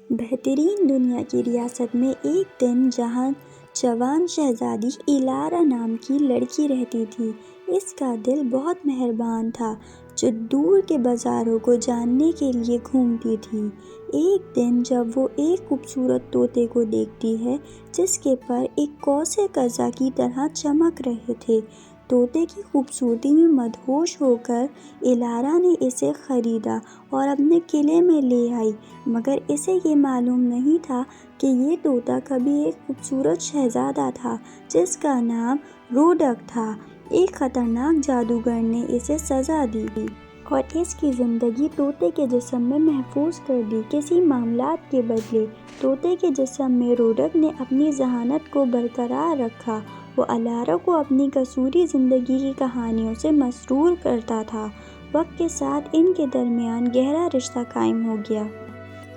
بہترین دنیا کی ریاست میں ایک دن جہاں جوان شہزادی الارا نام کی لڑکی رہتی تھی۔ اس کا دل بہت مہربان تھا جو دور کے بازاروں کو جاننے کے لیے گھومتی تھی۔ ایک دن جب وہ ایک خوبصورت طوطے کو دیکھتی ہے جس کے پر ایک قوس قزح کی طرح چمک رہے تھے، طوطے کی خوبصورتی میں مدہوش ہو کر الارا نے اسے خریدا اور اپنے قلعے میں لے آئی، مگر اسے یہ معلوم نہیں تھا کہ یہ طوطا کبھی ایک خوبصورت شہزادہ تھا جس کا نام رودک تھا۔ ایک خطرناک جادوگر نے اسے سزا دی اور اس کی زندگی طوطے کے جسم میں محفوظ کر دی۔ کسی معاملات کے بدلے طوطے کے جسم میں رودک نے اپنی ذہانت کو برقرار رکھا۔ وہ الارا کو اپنی قصوری زندگی کی کہانیوں سے مسرور کرتا تھا۔ وقت کے ساتھ ان کے درمیان گہرا رشتہ قائم ہو گیا۔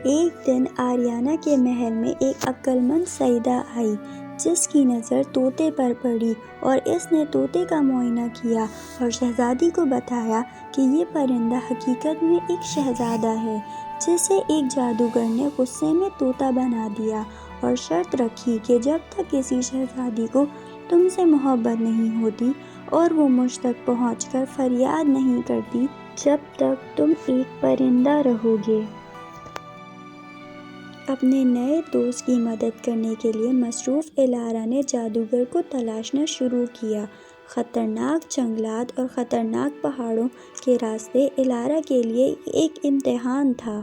ایک دن آریانا کے محل میں ایک عقل مند سیدہ آئی جس کی نظر طوطے پر پڑی اور اس نے طوطے کا معائنہ کیا اور شہزادی کو بتایا کہ یہ پرندہ حقیقت میں ایک شہزادہ ہے جسے ایک جادوگر نے غصے میں طوطا بنا دیا اور شرط رکھی کہ جب تک کسی شہزادی کو تم سے محبت نہیں ہوتی اور وہ مجھ تک پہنچ کر فریاد نہیں کرتی، جب تک تم ایک پرندہ رہو گے۔ اپنے نئے دوست کی مدد کرنے کے لیے مصروف الارا نے جادوگر کو تلاشنا شروع کیا۔ خطرناک جنگلات اور خطرناک پہاڑوں کے راستے الارا کے لیے ایک امتحان تھا۔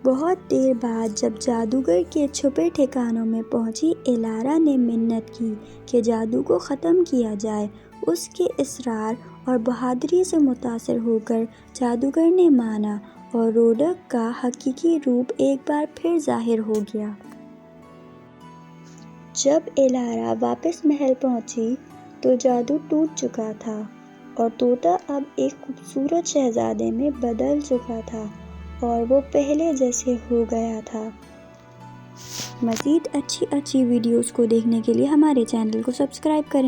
بہت دیر بعد جب جادوگر کے چھپے ٹھکانوں میں پہنچی، الارا نے منت کی کہ جادو کو ختم کیا جائے۔ اس کے اصرار اور بہادری سے متاثر ہو کر جادوگر نے مانا اور رودک کا حقیقی روپ ایک بار پھر ظاہر ہو گیا۔ جب الارا واپس محل پہنچی تو جادو ٹوٹ چکا تھا اور طوطا اب ایک خوبصورت شہزادے میں بدل چکا تھا اور وہ پہلے جیسے ہو گیا تھا۔ مزید اچھی ویڈیوز کو دیکھنے کے لیے ہمارے چینل کو سبسکرائب کریں۔